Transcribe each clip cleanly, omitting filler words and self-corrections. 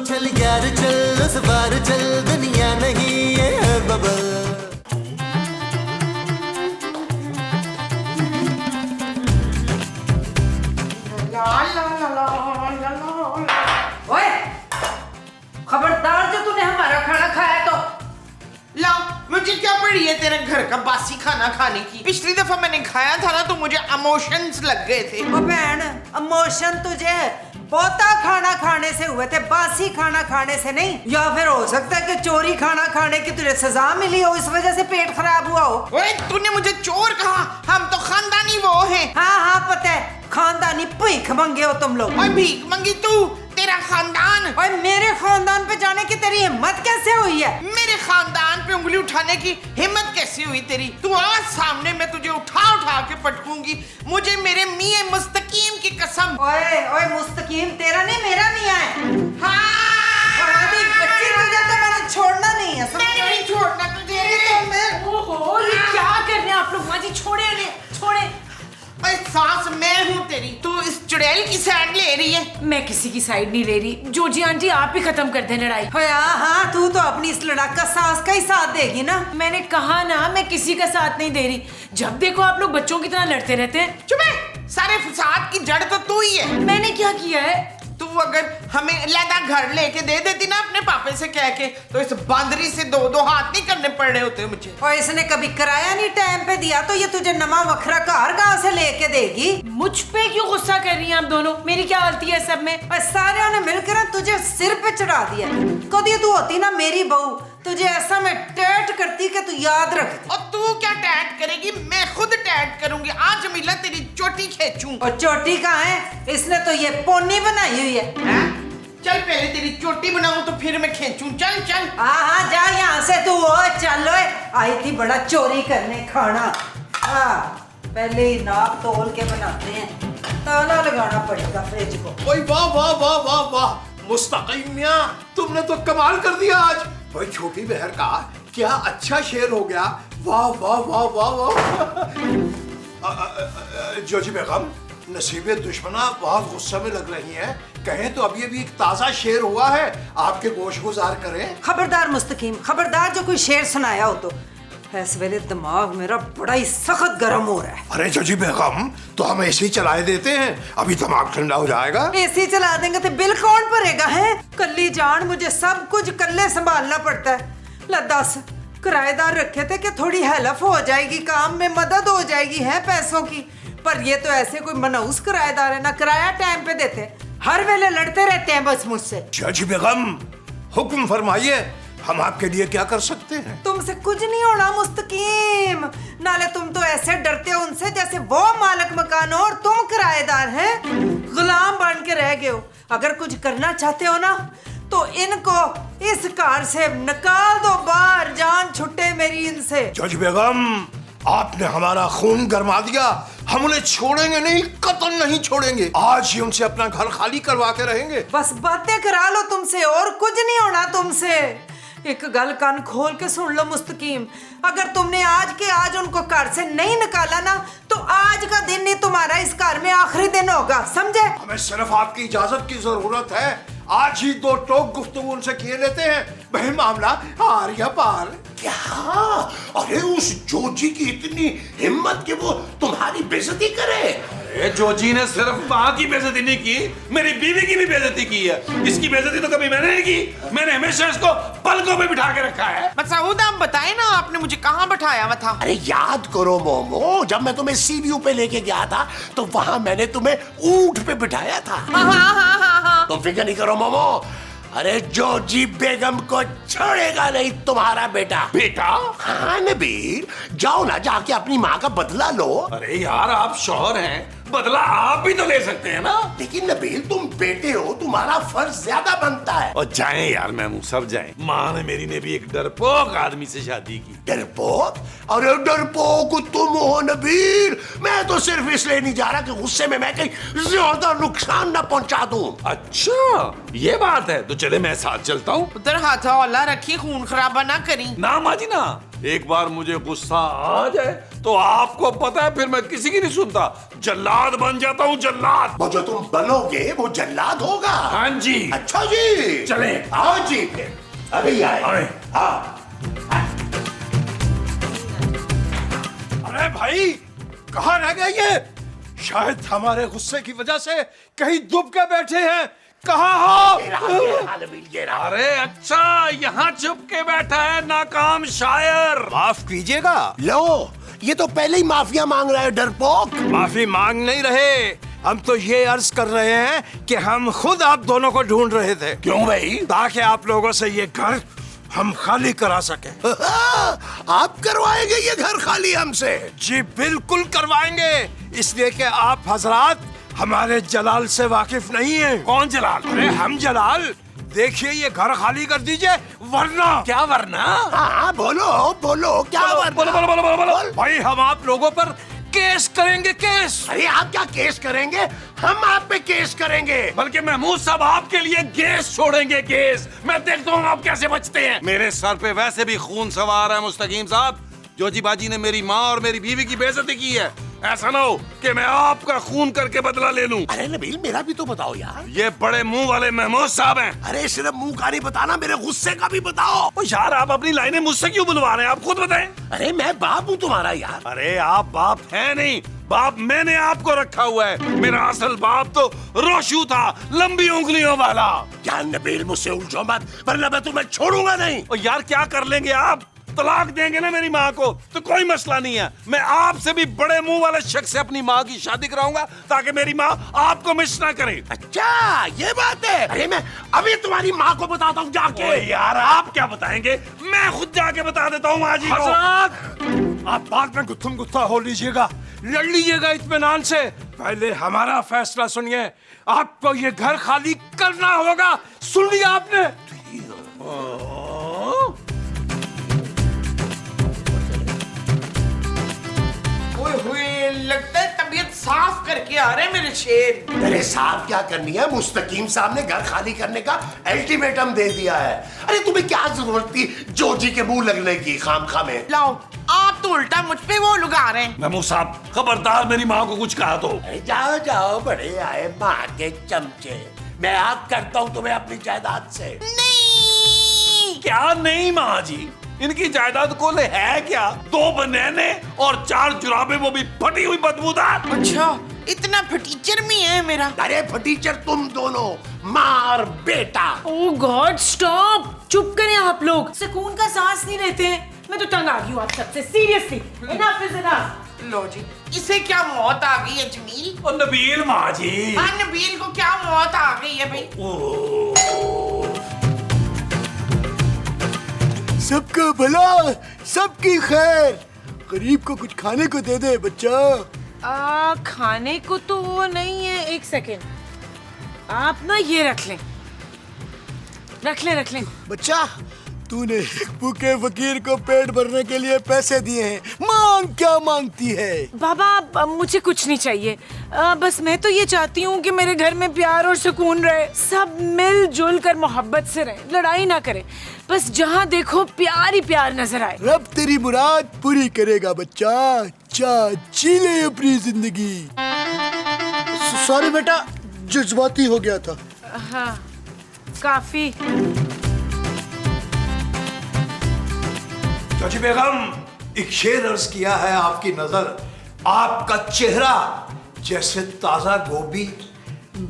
चल यार चल, उस बार चल, दुनिया नहीं ये है बबल। ओए, खबरदार जो तूने हमारा खाना खाया तो। ला, मुझे क्या पड़ी है तेरे घर का बासी खाना खाने की? पिछली दफा मैंने खाया था ना तो मुझे इमोशंस लग गए थे। ओ बहन, इमोशन तुझे बहुता खाना खाने से हुए थे, बासी खाना खाने से नहीं। या फिर हो सकता है कि चोरी खाना खाने की तुझे सजा मिली हो, इस वजह से पेट खराब हुआ हो। ओए, तूने मुझे चोर कहा? हम तो खानदानी वो हैं। हाँ हाँ पता है, खानदानी भीख मंगे हो तुम लोग। ओए, भीख मंगी तू, तेरा खानदान। ओए, मेरे खानदान पे जाने की तेरी हिम्मत कैसे हुई है? मेरे खानदान पे उंगली उठाने की हिम्मत कैसी हुई तेरी? तू आज सामने, मैं तुझे उठा उठा के पटकूंगी। मुझे मेरे मियां मुस्तकीम की कसम। ओए ओए, मुस्तकीम तेरा नहीं मेरा मियां है। हाँ, बच्ची तुझे तो मैंने छोड़ना नहीं है। मैं नहीं छोड़ना तुझे। ओहो, ये क्या कर रहे हैं आप लोग? माँ जी छोड़े इन्हें, छोड़े। ओए, सास मैं हूँ तेरी, तू इस चुड़ैल की साइड ले रही है। मैं किसी की साइड नहीं ले रही। जोजी आंटी, आप ही खत्म कर दें लड़ाई। हाँ, तू तो अपनी इस लड़ाका सास का ही साथ देगी ना। मैंने कहा ना, मैं किसी का साथ नहीं दे रही। जब देखो आप लोग बच्चों की तरह लड़ते रहते हैं। चुप है, सारे फसाद की जड़ तो तू ही है। मैंने क्या किया है? तू अगर हमें अलग घर लेके दे देती ना अपने पापे से कह के, तो इस बांदरी से दो दो हाथ नहीं करने पड़ रहे होते मुझे। और इसने कभी किराया नहीं टाइम पे दिया तो ये तुझे नमा वखरा घर कहाँ से लेके देगी? मुझ पे क्यों गुस्सा कर रही हैं आप दोनों? मेरी क्या गलती है सब में? और सारे ने मिलकर तुझे सिर पे चढ़ा दिया। कभी तू होती ना मेरी बहू, तुझे ऐसा मैं टैट करती कि तू याद रख। और तू क्या टैट करेगी? मैं खुद टैट करूंगी। आज मिला तेरी चोटी खींचूं। और चोटी कहाँ है? इसने तो ये पोनी बनाई हुई है। चल पहले तेरी चोटी बनाऊं तो फिर मैं खींचूं। चल चल। हाँ, जा यहाँ से तू। वो चल, आई थी बड़ा चोरी करने खाना। हाँ, पहले ही नाप तोल के बनाते हैं, ताला लगाना पड़ेगा फ्रिज को। ओए वाह वाह वाह वाह वाह, मुस्तकीम मियां, तुमने तो कमाल कर दिया आज। भाई छोटी बहर का क्या अच्छा शेर हो गया। वाह वाह वाह वाह वाह। जोजी बेगम, नसीबे दुश्मना बहुत गुस्से में लग रही हैं। कहें तो अभी अभी एक ताजा शेर हुआ है, आपके गोश गुजार करें। खबरदार मुस्तकीम, खबरदार जो कोई शेर सुनाया हो तो। इस वेले दिमाग मेरा बड़ा ही सख्त गर्म हो रहा है। अरे जोजी बेगम, तो हम एसी चलाए देते हैं, अभी दिमाग ठंडा हो जाएगा। एसी चला देंगे तो बिल कौन भरेगा है? कल्ली जान, मुझे सब कुछ कल्ले संभालना पड़ता है। ला दस, किराएदार रखे थे कि थोड़ी हेल्प हो जाएगी, काम में मदद हो जाएगी है पैसों की। पर ये तो ऐसे कोई मनहूस किराएदार है, ना किराया टाइम पे देते, हर वेले लड़ते रहते हैं बस मुझसे। जोजी बेगम, हुक्म फरमाइए, हम आपके लिए क्या कर सकते हैं? तुमसे कुछ नहीं होना मुस्तकीम। नाले तुम तो ऐसे डरते हो उनसे जैसे वो मालिक मकान हो और तुम किराएदार हैं, गुलाम बन के रह गए हो। अगर कुछ करना चाहते हो ना तो इनको इस कार से निकाल दो बाहर, जान छुट्टे मेरी इनसे। जोजी बेगम, आपने हमारा खून गरमा दिया, हम उन्हें छोड़ेंगे नहीं, कतल नहीं छोड़ेंगे। आज ही उनसे अपना घर खाली करवा के रहेंगे। बस बातें करा लो तुमसे, और कुछ नहीं होना तुमसे। एक गल कान खोल के सुन लो मुस्तकीम, अगर तुमने आज के आज उनको घर से नहीं निकाला ना तो आज का दिन ही तुम्हारा इस घर में आखिरी दिन होगा, समझे? हमें सिर्फ आपकी इजाजत की जरूरत है। आज ही दो टोक गुफ्तगू उनसे किए लेते हैं, वही मामला हार या पार। क्या? अरे उस जोजी की इतनी हिम्मत कि वो तुम्हारी बेइज्जती करे? अरे जोजी ने सिर्फ माँ की बेइज्जती नहीं की, मेरी बीवी की भी बेइज्जती की है। इसकी बेइज्जती तो कभी मैंने नहीं की, मैंने हमेशा इसको पलकों पे बिठा के रखा है। मसूद, आप बताए ना आपने मुझे कहाँ बैठाया हुआ था? अरे याद करो मोमो, जब मैं तुम्हें सीबीयू पे लेके गया था तो वहां मैंने तुम्हें ऊंट पे बिठाया था। हाँ। तुम फिक्र नहीं करो मोमो, अरे जोजी बेगम को छोड़ेगा नहीं तुम्हारा बेटा। बेटा? हाँ नबील, जाओ ना, जाके अपनी माँ का बदला लो। अरे यार, आप शौहर हैं, बदला आप भी तो ले सकते हैं ना। लेकिन नबील, तुम बेटे हो, तुम्हारा फर्ज ज्यादा बनता है। और जाएं यार महमूद, सब जाएं। माँ ने मेरी ने भी एक डरपोक आदमी से शादी की। डरपोक? अरे डरपोक तुम हो नबील, मैं तो सिर्फ इसलिए नहीं जा रहा कि गुस्से में मैं कहीं ज्यादा नुकसान न पहुंचा दूं। अच्छा ये बात है, तो चले मैं साथ चलता हूँ। उधर हाथा वाला रखी, खून खराबा ना करी। ना माँ जी ना, एक बार मुझे गुस्सा आ जाए तो आपको पता है फिर मैं किसी की नहीं सुनता, जल्लाद बन जाता हूँ, जल्लाद। वो जो तुम बनोगे वो जल्लाद होगा। हाँ जी। अच्छा जी, चले। आओ जी, फिर अभी आए। हाँ। अरे भाई, कहाँ रह गए ये? शायद हमारे गुस्से की वजह से कहीं दुब के बैठे हैं। कहाँ हो? ये रहा। अरे अच्छा, यहाँ चुप के बैठा है नाकाम शायर। माफ कीजिएगा। लो, ये तो पहले ही माफिया मांग रहा है डरपोक। माफी मांग नहीं रहे, हम तो ये अर्ज कर रहे हैं कि हम खुद आप दोनों को ढूंढ रहे थे। क्यों भाई? ताकि आप लोगों से ये घर हम खाली करा सके। आप करवाएंगे ये घर खाली हमसे? जी बिल्कुल करवाएंगे, इसलिए कि आप हजरात हमारे जलाल से वाकिफ नहीं हैं। कौन जलाल? अरे हम जलाल। देखिए ये घर खाली कर दीजिए, वरना। क्या वरना? हाँ बोलो बोलो, क्या वरना? बोलो बोलो बोलो बोलो बोलो। भाई हम आप लोगों पर केस करेंगे, केस। अरे आप क्या केस करेंगे? हम आप पे केस करेंगे। बल्कि महमूद साहब आपके लिए गैस छोड़ेंगे, गैस। मैं देखता हूँ आप कैसे बचते हैं। मेरे सर पे वैसे भी खून सवार है मुस्तकीम साहब। जोजी बाजी ने मेरी माँ और मेरी बीवी की बेइज्जती की है। ऐसा ना हो कि मैं आपका खून करके बदला ले लूं। अरे नबील, मेरा भी तो बताओ यार। ये बड़े मुंह वाले महमूद साहब हैं। अरे सिर्फ मुंह का नहीं बताना, मेरे गुस्से का भी बताओ। ओ यार, आप अपनी लाइनें मुझसे क्यों बुलवा रहे हैं? आप खुद बताएं। अरे मैं बाप हूँ तुम्हारा यार। अरे आप बाप हैं नहीं, बाप मैंने आपको रखा हुआ है। मेरा असल बाप तो रोशू था, लंबी उंगलियों वाला। यार नबील, मुझसे उलझो मत, वरना मैं तुम्हें छोड़ूंगा नहीं। और यार क्या कर लेंगे आप? तलाक देंगे ना मेरी माँ को तो कोई मसला नहीं है। मैं आपसे भी बड़े मुंह वाले शख्स से अपनी माँ की शादी कराऊंगा ताकि मेरी माँ आपको मिस ना करे। अच्छा ये बात है। अरे मैं अभी तुम्हारी माँ को बताता हूँ जाके। ओए यार, आप क्या बताएंगे? मैं खुद जाके बता देता हूँ माँ जी को। हजरात, आप बाद में गुत्थम गुत्था हो लीजिएगा, लड़ लीजिएगा इत्मीनान से। पहले हमारा फैसला सुनिए। आपको ये घर खाली करना होगा, सुन लिया आपने? हुए लगता है तबीयत साफ करके आ रहे हैं मेरे शेर। अरे साहब क्या करनी है? मुस्तकीम साहब ने घर खाली करने का अल्टीमेटम दे दिया है। अरे तुम्हें क्या जरूरत थी जोजी के मुंह लगने की खामखा में? लाओ, आप तो उल्टा मुझ पे वो लुगा रहे हैं। महमूद साहब खबरदार मेरी माँ को कुछ कहा तो। अरे जाओ जाओ, बड़े आए माँ के चमचे। मैं आग करता हूँ तुम्हें अपनी जायदाद से। नहीं, क्या नहीं माँ जी? इनकी जायदाद को ले है क्या? 2 बनैने और 4 जुराबे, वो भी फटी हुई बदबूदार। अच्छा इतना फटीचर में है मेरा। अरे फटीचर तुम दोनों, माँ और बेटा। ओह गॉड स्टॉप, चुप करें आप लोग, सुकून का सांस नहीं लेते हैं। मैं तो तंग आ गई हूँ आप सबसे, सीरियसली। Enough is enough. लो जी, इसे क्या मौत आ गई है जमील? और नबील माँ जी। हाँ, नबील को क्या मौत आ गई है भाई? सबका भला, सबकी खैर। गरीब को कुछ खाने को दे दे बच्चा। खाने को तो वो नहीं है। एक सेकेंड, आप ना ये रख लें, रख लें, रख लें। बच्चा, तूने एक भूखे फकीर को पेट भरने के लिए पैसे दिए हैं, मांग क्या मांगती है? बाबा मुझे कुछ नहीं चाहिए, बस मैं तो ये चाहती हूँ कि मेरे घर में प्यार और सुकून रहे, सब मिलजुल कर मोहब्बत से रहें, लड़ाई ना करें, बस जहाँ देखो प्यार ही प्यार नजर आए। रब तेरी मुराद पूरी करेगा बच्चा, जी ले अपनी जिंदगी। सॉरी बेटा, जज्बाती हो गया था। हाँ काफी। जोजी बेगम, एक शेर अर्ज किया है आपकी नजर। आपका चेहरा जैसे ताजा गोभी,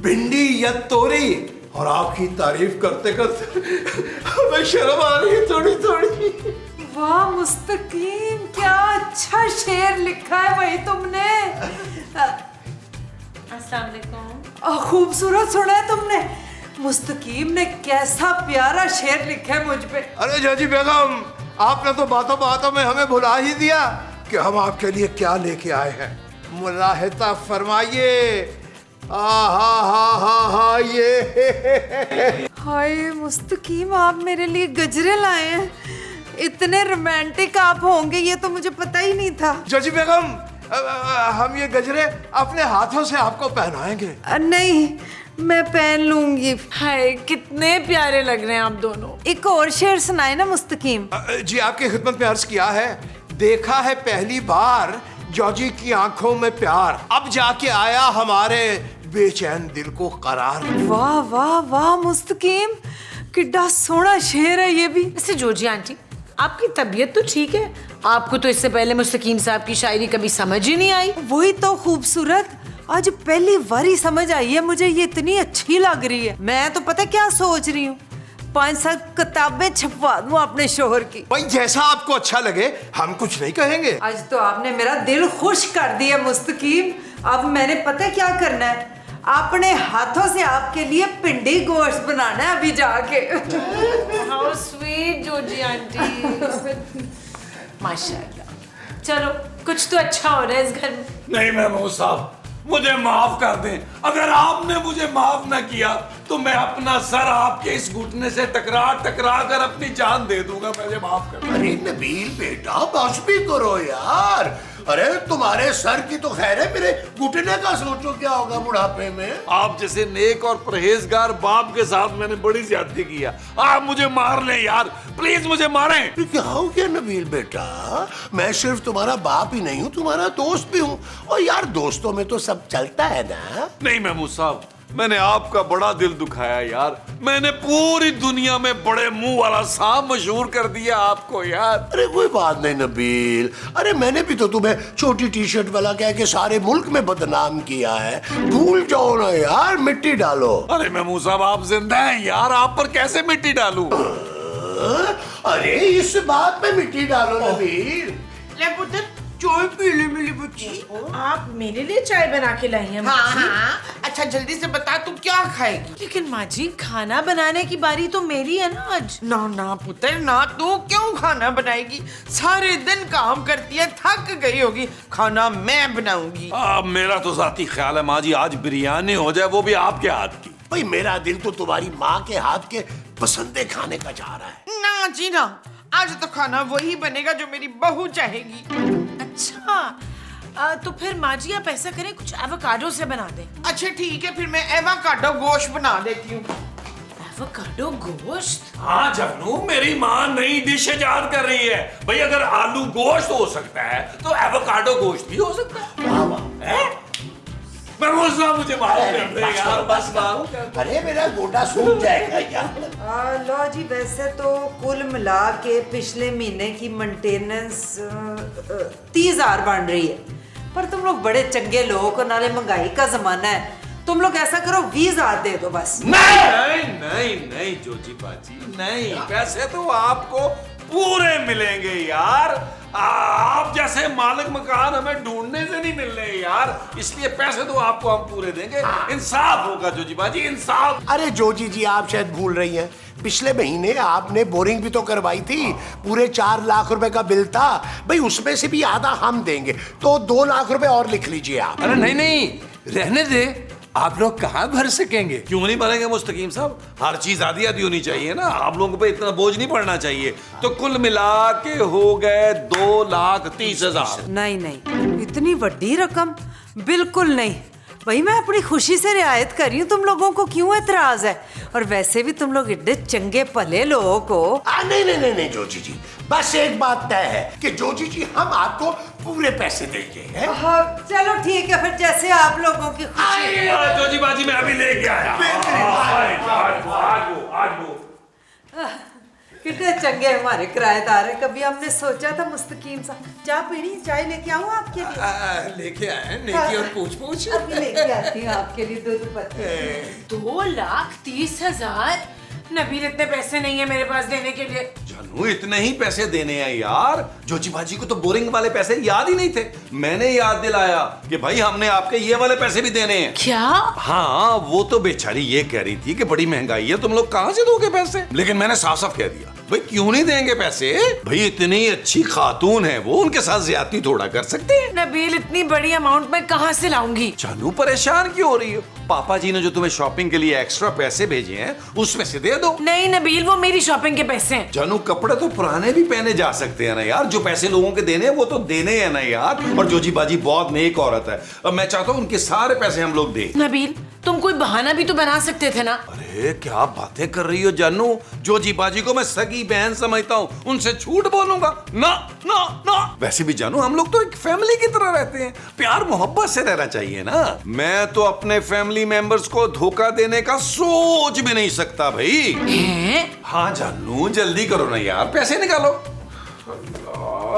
भिंडी या तोरी। और आपकी तारीफ करते करते हमें शर्म आ रही है थोड़ी थोड़ी। वाह मुस्तकीम, क्या अच्छा शेर लिखा है भाई तुमने। अस्सलाम वालेकुम। खूबसूरत सुना है तुमने। मुस्तकीम ने कैसा प्यारा शेर लिखा है मुझ पे। अरे जोजी बेगम, आपने तो बातों बातों में हमें भुला ही दिया कि हम आपके लिए क्या लेके आए हैं। मुलाहिजा फरमाइए। हा ये। हाय मुस्तकीम, आप मेरे लिए गजरे लाए हैं। इतने रोमांटिक आप होंगे ये तो मुझे पता ही नहीं था। जोजी बेगम, हम ये गजरे अपने हाथों से आपको पहनाएंगे। नहीं, मैं पहन लूंगी। हाय कितने प्यारे लग रहे हैं आप दोनों। एक और शेर सुनाए ना मुस्तकीम। जी आपकी खिदमत में अर्ज किया है। देखा है पहली बार जॉजी की आंखों में प्यार, अब जाके आया हमारे बेचैन दिल को करार। वाह वाह वाह मुस्तकीम, किड्डा सोना शेर है ये भी। वैसे जोजी आंटी, आपकी तबीयत तो ठीक है, आपको तो इससे पहले मुस्तकीम साहब की शायरी कभी समझ ही नहीं आई। वही तो खूबसूरत, आज पहली बारी समझ आई है मुझे, ये इतनी अच्छी लग रही है। मैं तो पता क्या सोच रही हूँ, 5-7 किताबें छपवा दूं अपने शोहर की। भाई जैसा आपको अच्छा लगे, हम कुछ नहीं कहेंगे। आज तो आपने मेरा दिल खुश कर दिया मुस्तकीम। अब मैंने पता क्या करना है, अपने हाथों से आपके लिए पिंडी गोश्त बनाना है अभी जाके। हाउ स्वीट जोजी आंटी, माशाल्लाह। चलो कुछ तो अच्छा हो रहा है इस घर में। नहीं महमूद साहब, मुझे माफ कर दें। अगर आपने मुझे माफ ना किया तो मैं अपना सर आपके इस घुटने से टकरा टकरा कर अपनी जान दे दूंगा। मुझे माफ कर। अरे नबील बेटा, बस भी करो यार। अरे तुम्हारे सर की तो खैर है, मेरे घुटने का सोचो क्या होगा बुढ़ापे में। आप जैसे नेक और परहेजगार बाप के साथ मैंने बड़ी ज्यादती किया। आप मुझे मार लें यार, प्लीज मुझे मारें। क्या हो गया नबील बेटा, मैं सिर्फ तुम्हारा बाप ही नहीं हूँ, तुम्हारा दोस्त भी हूँ। और यार दोस्तों में तो सब चलता है ना। नहीं महमूद साहब, मैंने आपका बड़ा दिल दुखाया यार। मैंने पूरी दुनिया में बड़े मुंह वाला सांप मशहूर कर दिया आपको यार। अरे कोई बात नहीं नबील, अरे मैंने भी तो तुम्हें छोटी टी शर्ट वाला कह के सारे मुल्क में बदनाम किया है। भूल जाओ ना यार, मिट्टी डालो। अरे महमूद साहब, आप जिंदा हैं यार, आप पर कैसे मिट्टी डालूं? अरे इस बात में मिट्टी डालो नबील। ले पुत्र, चाय पी ले मेरी बच्ची। आप मेरे लिए चाय बना के लाई हैं? हाँ हाँ, अच्छा जल्दी से बता तू क्या खाएगी। लेकिन माँ जी, खाना बनाने की बारी तो मेरी है ना आज। ना ना पुत्र ना, तू क्यों खाना बनाएगी? सारे दिन काम करती है, थक गई होगी, खाना मैं बनाऊंगी। मेरा तो जाती ख्याल है माँ जी, आज बिरयानी हो जाए, वो भी आपके हाथ की। भाई मेरा दिल तो तुम्हारी माँ के हाथ के पसंदे खाने का चाह रहा है। ना जी ना, आज तो खाना वही बनेगा जो मेरी बहू चाहेगी। अच्छा, तो फिर माँ जी आप ऐसा करें, कुछ एवोकाडो से बना दें। अच्छा ठीक है, फिर मैं एवोकाडो गोश्त बना देती हूँ। एवोकाडो गोश्त? हाँ जगनू, मेरी माँ नई डिश इजाद कर रही है। भाई अगर आलू गोश्त हो सकता है तो एवोकाडो गोश्त भी हो सकता है। वाह वाह। मुझे माफ कर दे यार, बस माफ कर। अरे मेरा गोटा सूख जाएगा यार। लो जी, वैसे तो कुल मिला के पिछले महीने की मेंटेनेंस 30,000 बन रही है, पर तुम लोग बड़े चंगे लोग, नाले महंगाई का जमाना है, तुम लोग ऐसा करो 20,000 दे दो बस। नहीं नहीं नहीं जोजी बाजी, नहीं, पैसे तो आपको पूरे मिलेंगे यार। आप जैसे मालिक मकान हमें ढूंढने से नहीं मिल रहे यार, इसलिए पैसे तो आपको हम पूरे देंगे। इंसाफ होगा जोजी बाजी, इंसाफ। अरे जोजी जी, आप शायद भूल रही हैं, पिछले महीने आपने बोरिंग भी तो करवाई थी, पूरे 4 लाख रुपए का बिल था। भाई उसमें से भी आधा हम देंगे, तो 2 लाख रुपए और लिख लीजिए आप। अरे नहीं नहीं, रहने दे, आप लोग कहाँ भर सकेंगे? क्यों नहीं भरेंगे मुस्तकीम साहब, हर चीज आधी आधी होनी चाहिए ना, आप लोगों पे इतना बोझ नहीं पड़ना चाहिए। तो कुल मिला के हो गए 2,30,000। नहीं नहीं, इतनी बड़ी रकम बिल्कुल नहीं भाई, मैं अपनी खुशी से रियायत कर रही हूँ, तुम लोगों को क्यों एतराज है? और वैसे भी तुम लोग इतने चंगे भले लोग हो। नहीं नहीं नहीं नहीं जोजी जी, बस एक बात तय है कि जोजी जी हम आपको पूरे पैसे देंगे। हैं? हाँ चलो ठीक है, फिर जैसे आप लोगों की खुशी। जोजी बाजी मैं अभी लेके आया। आज वो कितने चंगे हमारे किराएदार हैं, कभी हमने सोचा था मुस्तकीम साहब। चाय पीनी, चाय लेके आऊँ आपके लिए? लेके आए नेकी और पूछ अभी लेके आती हूँ आपके लिए दूध पत्ती। 2,30,000? नबील, इतने पैसे नहीं है मेरे पास देने के लिए। जानू, इतने ही पैसे देने हैं यार। जोजी बाजी को तो बोरिंग वाले पैसे याद ही नहीं थे, मैंने याद दिलाया कि भाई हमने आपके ये वाले पैसे भी देने हैं। क्या? हाँ, वो तो बेचारी ये कह रही थी कि बड़ी महंगाई है, तुम लोग कहाँ से दोगे पैसे? लेकिन मैंने साफ साफ कह दिया, भाई क्यों नहीं देंगे पैसे? भाई इतनी अच्छी खातून है वो, उनके साथ ज्यादती थोड़ा कर सकते हैं। नबील, इतनी बड़ी अमाउंट मैं कहाँ से लाऊंगी? जानू, परेशान क्यों हो रही हो? पापा जी ने जो तुम्हें शॉपिंग के लिए एक्स्ट्रा पैसे भेजे हैं उसमें से दे दो। नहीं नबील, वो मेरी शॉपिंग के पैसे हैं। जानू, कपड़े तो पुराने भी पहने जा सकते हैं ना यार, जो पैसे लोगों के देने हैं वो तो देने हैं ना यार। और जोजी बाजी बहुत नेक औरत है, अब मैं चाहता हूँ उनके सारे पैसे हम लोग दें। नबील, तुम कोई बहाना भी तो बना सकते थे ना। अरे अरे क्या बातें कर रही हो जानू? जोजी बाजी को मैं सगी बहन समझता हूँ, उनसे झूठ बोलूंगा? ना ना ना। वैसे भी जानू हम लोग तो एक फैमिली की तरह रहते हैं, प्यार मोहब्बत से रहना चाहिए ना। मैं तो अपने फैमिली मेंबर्स को धोखा देने का सोच भी नहीं सकता भाई। हाँ जानू जल्दी करो ना यार, पैसे निकालो।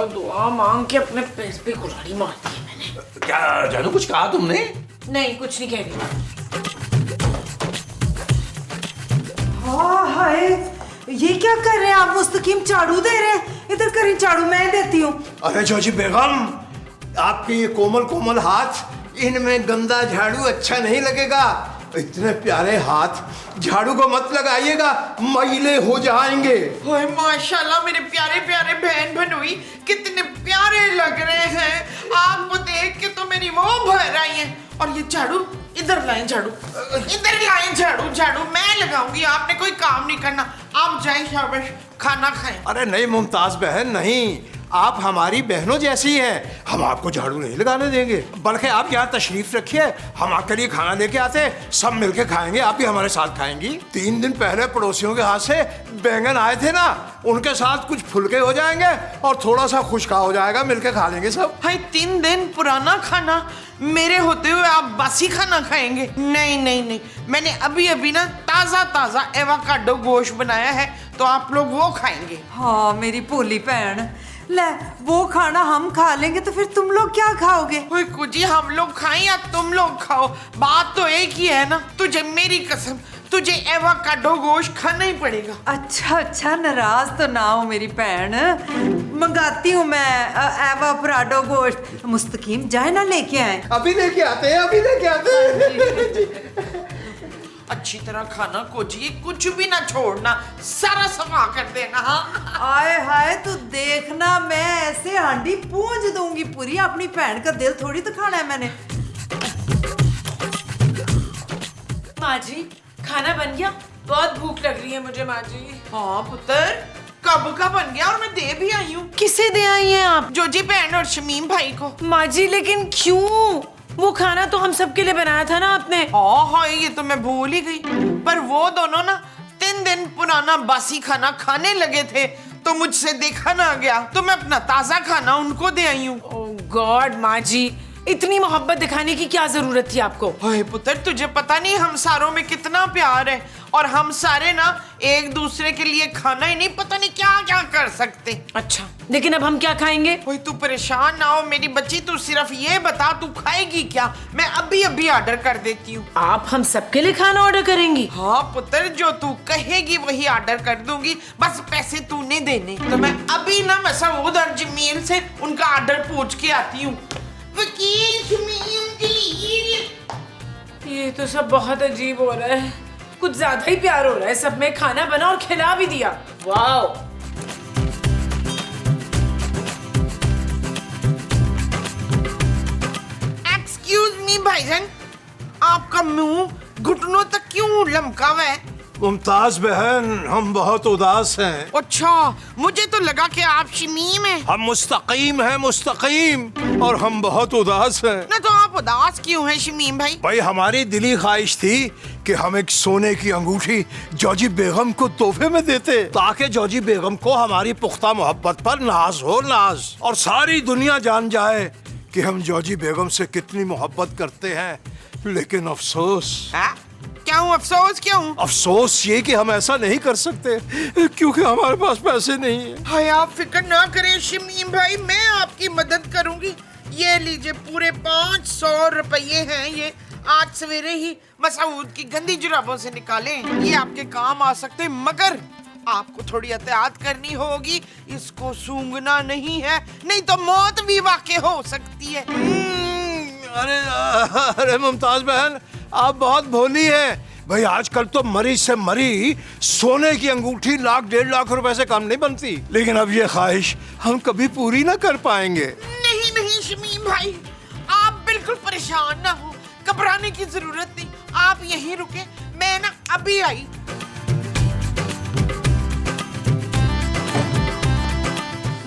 दुआ मांग के अपने पैर पे कुल्हाड़ी मार दी है मैंने। क्या जानू कुछ कहा तुमने? नहीं कुछ नहीं कह रही। हाँ हाय, ये क्या कर रहे हैं आप? मुस्तकीम झाड़ू दे रहे हैं। इधर करें झाड़ू, मैं देती हूँ। अरे जोजी बेगम, आपके ये कोमल कोमल हाथ, इनमें गंदा झाड़ू अच्छा नहीं लगेगा। इतने प्यारे हाथ झाड़ू को मत लगाइएगा, मैले हो जाएंगे। ओए माशाल्लाह मेरे प्यारे प्यारे बहन भनोई कितने प्यारे लग रहे हैं। आपको देख के तो मेरी वो भर आई है। और ये झाड़ू इधर लाएं, झाड़ू इधर लाएं, झाड़ू झाड़ू मैं लगाऊंगी, आपने कोई काम नहीं करना। आप जाएं शाबाश, खाना खाएं। अरे नहीं मुमताज बहन नहीं, आप हमारी बहनों जैसी हैं, हम आपको झाड़ू नहीं लगाने देंगे। बल्कि आप यहाँ तशरीफ रखिए, हम आपके लिए खाना लेके आते हैं, सब मिलके खाएंगे, आप भी हमारे साथ खाएंगी। 3 दिन पहले पड़ोसियों के हाथ से बैंगन आए थे ना, उनके साथ कुछ फुलके हो जाएंगे और थोड़ा सा खुशका हो जाएगा, मिलके खा लेंगे सब। भाई 3 दिन पुराना खाना मेरे होते हुए आप बासी खाना खाएंगे? नहीं नहीं नहीं, मैंने अभी अभी ना ताजा ताजा एवोकाडो गोश्त बनाया है, तो आप लोग वो खाएंगे। हाँ मेरी भोली बहन, ले वो खाना हम खा लेंगे तो फिर तुम लोग क्या खाओगे? ओए कुजी, हम लोग खाएं या तुम लोग खाओ, बात तो एक ही है ना। तुझे मेरी कसम, तुझे एवोकाडो गोश्त खाना ही पड़ेगा। अच्छा अच्छा, नाराज तो ना हो मेरी बहन, मंगाती हूँ मैं एवोकाडो गोश्त। मुस्तकीम जाए ना लेके आए। अभी लेके आते हैं, अभी लेके आते हैं। अच्छी तरह खाना कोजी, कुछ भी ना छोड़ना, सारा सफा कर देना। हाँ आए हाय, तू देखना मैं ऐसे हांडी पूंछ दूंगी पूरी। अपनी बहन का दिल थोड़ी तो खाना है मैंने। माँ जी खाना बन गया? बहुत भूख लग रही है मुझे माँ जी। हाँ पुत्र, कब का बन गया और मैं दे भी आई हूँ। किसे दे आई हैं आप? जोजी बहन और शमीम भाई को। माँ जी लेकिन क्यों? वो खाना तो हम सबके लिए बनाया था ना आपने। हाँ ये तो मैं भूल ही गई, पर वो दोनों ना 3 दिन पुराना बासी खाना खाने लगे थे, तो मुझसे देखा ना गया, तो मैं अपना ताजा खाना उनको दे आई हूँ। ओह गॉड माँ जी, इतनी मोहब्बत दिखाने की क्या जरूरत थी आपको? ओए पुत्र, तुझे पता नहीं हम सारों में कितना प्यार है, और हम सारे ना एक दूसरे के लिए खाना ही नहीं, पता नहीं क्या क्या कर सकते। अच्छा लेकिन अब हम क्या खाएंगे? ओए तू परेशान ना हो मेरी बच्ची, तू सिर्फ ये बता तू खाएगी क्या, मैं अभी अभी ऑर्डर कर देती हूँ। आप हम सबके लिए खाना ऑर्डर करेंगी? हाँ पुत्र, जो तू कहेगी वही ऑर्डर कर दूंगी, बस पैसे तूने देने। तो मैं अभी ना मसूद और जमील से उनका ऑर्डर पूछ के आती हूँ। वकील शमीम जलील, ये तो सब बहुत अजीब हो रहा है, कुछ ज्यादा ही प्यार हो रहा है सब में। खाना बना और खिला भी दिया, वाओ। एक्सक्यूज मी भाईजान, आपका मुंह घुटनों तक क्यों लमका हुआ है? मुमताज बहन, हम बहुत उदास हैं। अच्छा, मुझे तो लगा कि आप शमीम हैं। हम मुस्तकीम हैं, मुस्तकीम, और हम बहुत उदास हैं। ना तो आप उदास क्यों हैं शमीम भाई? भाई हमारी दिली ख्वाहिश थी कि हम एक सोने की अंगूठी जोजी बेगम को तोहफे में देते, ताकि जोजी बेगम को हमारी पुख्ता मोहब्बत पर नाज हो, नाज, और सारी दुनिया जान जाए कि हम जोजी बेगम से कितनी मोहब्बत करते हैं। लेकिन अफसोस। क्यों अफसोस क्यों? अफसोस ये कि हम ऐसा नहीं कर सकते क्योंकि हमारे पास पैसे नहीं है। हाय आप फिक्र ना करें शमीम भाई, मैं आपकी मदद करूंगी। ये लीजिए पूरे 500 रुपये हैं, ये आज सवेरे ही मसूद की गंदी जुराबों से निकाले, ये आपके काम आ सकते, मगर आपको थोड़ी एहतियात करनी होगी, इसको सूंघना नहीं है, नहीं तो मौत भी वाक़ई हो सकती है। अरे मुमताज बहन, आप बहुत भोली हैं। भाई आजकल तो मरी से मरी सोने की अंगूठी 1.5 लाख रुपए से कम नहीं बनती, लेकिन अब ये ख्वाहिश हम कभी पूरी ना कर पाएंगे। नहीं नहीं शमीम भाई, आप बिल्कुल परेशान ना हो, घबराने की जरूरत नहीं, आप यहीं रुके, मैं ना अभी आई।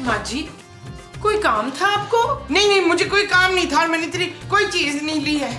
माँ जी कोई काम था आपको? नहीं नहीं, मुझे कोई काम नहीं था, मैंने तेरी कोई चीज नहीं ली है।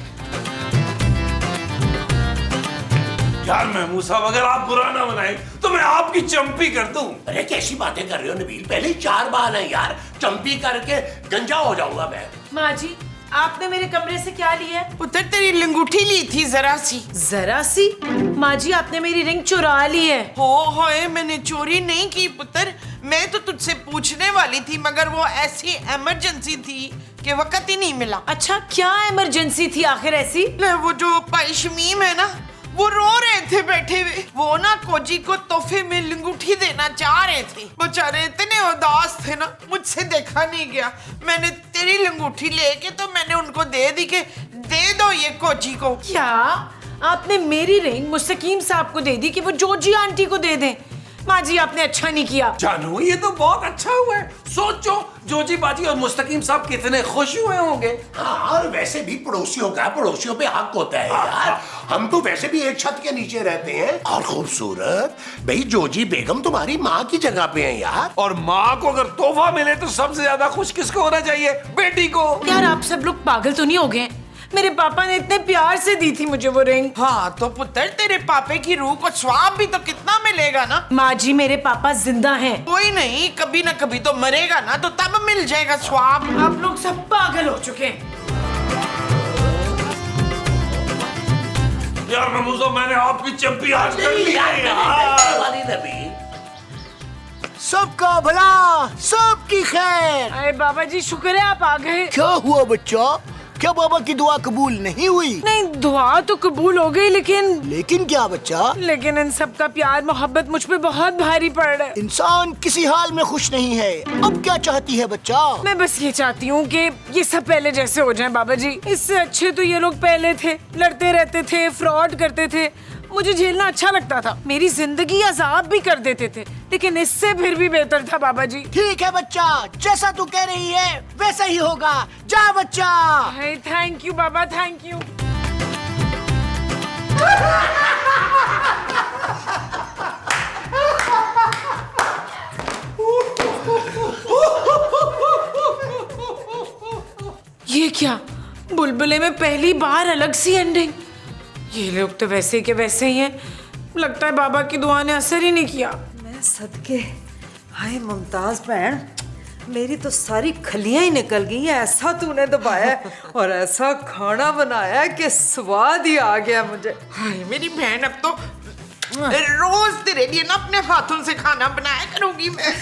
यार महमूद साहब, अगर आप बुरा ना बनाए तो मैं आपकी चंपी कर दूं। अरे कैसी बातें कर रहे हो नबील, पहले ही 4 बाल हैं यार, चंपी करके गंजा हो जाऊंगा मैं। माँ जी, आपने मेरे कमरे से क्या लिया है? पुत्र तेरी लंगूठी ली थी जरा सी। जरा सी? माँ जी, आपने मेरी रिंग चुरा ली है। हो होए, मैंने चोरी नहीं की पुत्र, मैं तो तुझसे पूछने वाली थी मगर वो ऐसी इमरजेंसी थी कि वक्त ही नहीं मिला। अच्छा, क्या इमरजेंसी थी आखिर ऐसी? वो जो भाई शमीम है ना, वो रो रहे थे बैठे हुए। वो ना कोजी को तोहफे में लंगूठी देना चाह रहे थे। बेचारे इतने उदास थे ना, मुझसे देखा नहीं गया। मैंने तेरी लंगूठी लेके तो मैंने उनको दे दी कि दे दो ये कोजी को। क्या आपने मेरी रिंग मुस्तकीम साहब को दे दी कि वो जोजी आंटी को दे दें? माँ जी, आपने अच्छा नहीं किया। जानू, ये तो बहुत अच्छा हुआ है। सोचो, जोजी बाजी और मुस्तकीम साहब कितने खुश हुए होंगे। हाँ, और वैसे भी पड़ोसियों पे हक होता है यार। हम तो वैसे भी एक छत के नीचे रहते हैं। और खूबसूरत भाई, जोजी बेगम तुम्हारी माँ की जगह पे है यार। और माँ को अगर तोहफा मिले तो सबसे ज्यादा खुश किसको होना चाहिए? बेटी को। यार, आप सब लोग पागल तो नहीं हो गए? मेरे पापा ने इतने प्यार से दी थी मुझे वो रिंग। हाँ तो पुत्र, तेरे पापे की रूह को स्वाब भी तो कितना मिलेगा ना। माँ जी, मेरे पापा जिंदा हैं। कोई नहीं, कभी ना कभी तो मरेगा ना, तो तब मिल जाएगा स्वाब। आप लोग सब पागल हो चुके हैं। यार महमूद साहब, मैंने आपकी चंपी आज कर ली है यार। सबका भला, सबकी खैर। अरे बाबा जी, शुक्र है आप आ गए। क्या हुआ बच्चा, क्या बाबा की दुआ कबूल नहीं हुई? नहीं, दुआ तो कबूल हो गई, लेकिन क्या बच्चा? लेकिन इन सब का प्यार मोहब्बत मुझ पे बहुत भारी पड़ रहा है। इंसान किसी हाल में खुश नहीं है। अब क्या चाहती है बच्चा? मैं बस ये चाहती हूँ कि ये सब पहले जैसे हो जाए बाबा जी। इससे अच्छे तो ये लोग पहले थे, लड़ते रहते थे, फ्रॉड करते थे, मुझे झेलना अच्छा लगता था, मेरी जिंदगी अजाब भी कर देते थे, लेकिन इससे फिर भी बेहतर था बाबा जी। ठीक है बच्चा, जैसा तू कह रही है वैसा ही होगा। जा बच्चा। Thank you Baba, thank you. ये क्या, बुलबुले में पहली बार अलग सी एंडिंग। ये लोग तो वैसे के वैसे ही हैं। लगता है बाबा की दुआ ने असर ही नहीं किया। मैं सदके, हाय मुमताज बहन, मेरी तो सारी खलियां ही निकल गई हैं। ऐसा तूने दबाया है और ऐसा खाना बनाया है कि स्वाद ही आ गया मुझे। हाय मेरी बहन, अब तो रोज तेरे लिए ना अपने हाथों से खाना बनाया करूंगी मैं।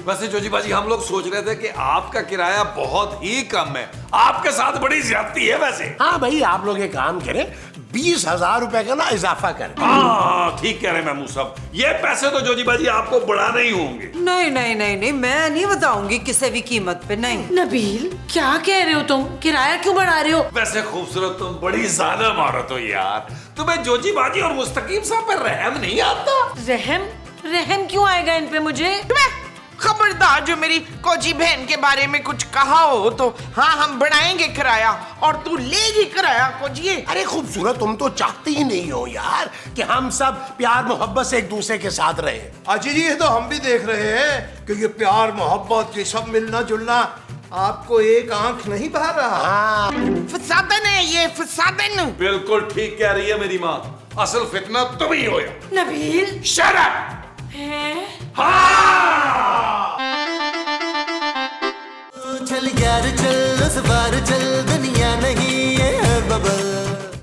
वैसे जोजी बाजी, हम लोग सोच रहे थे कि आपका किराया बहुत ही कम है, आपके साथ बड़ी ज्यादती है वैसे। हाँ भाई, आप लोग एक काम करें, 20,000 रुपए का ना इजाफा करें। हाँ ठीक कह रहे हैं महमूद साहब, ये पैसे तो जोजी बाजी आपको बढ़ाने ही होंगे। नहीं नहीं नहीं नहीं, मैं नहीं बताऊंगी किसी भी कीमत पे, नहीं। नबील, क्या कह रहे हो तुम? किराया क्यों बढ़ा रहे हो? वैसे खूबसूरत तुम बड़ी जालिम औरत हो यार, तुम्हें जोजी बाजी और मुस्तकीम साहब पर रहम नहीं आता? रहम क्यों आएगा इन पे मुझे? खबरदार, जो मेरी कोजी बहन के बारे में कुछ कहा हो तो हाँ, हम बढ़ाएंगे किराया और तू लेगी किराया कोजी। अरे खूबसूरत, तुम तो चाहती ही नहीं हो यार कि हम सब प्यार मोहब्बत से एक दूसरे के साथ रहे। अजी जी, ये तो हम भी देख रहे हैं कि ये प्यार मोहब्बत, ये सब मिलना जुलना आपको एक आंख नहीं भर रहा। फसादन है ये, फसादन। बिल्कुल ठीक कह रही है मेरी माँ, असल फितना तुम ही हो यार। Nabeel, shut up. चल यार चल, उस बार चल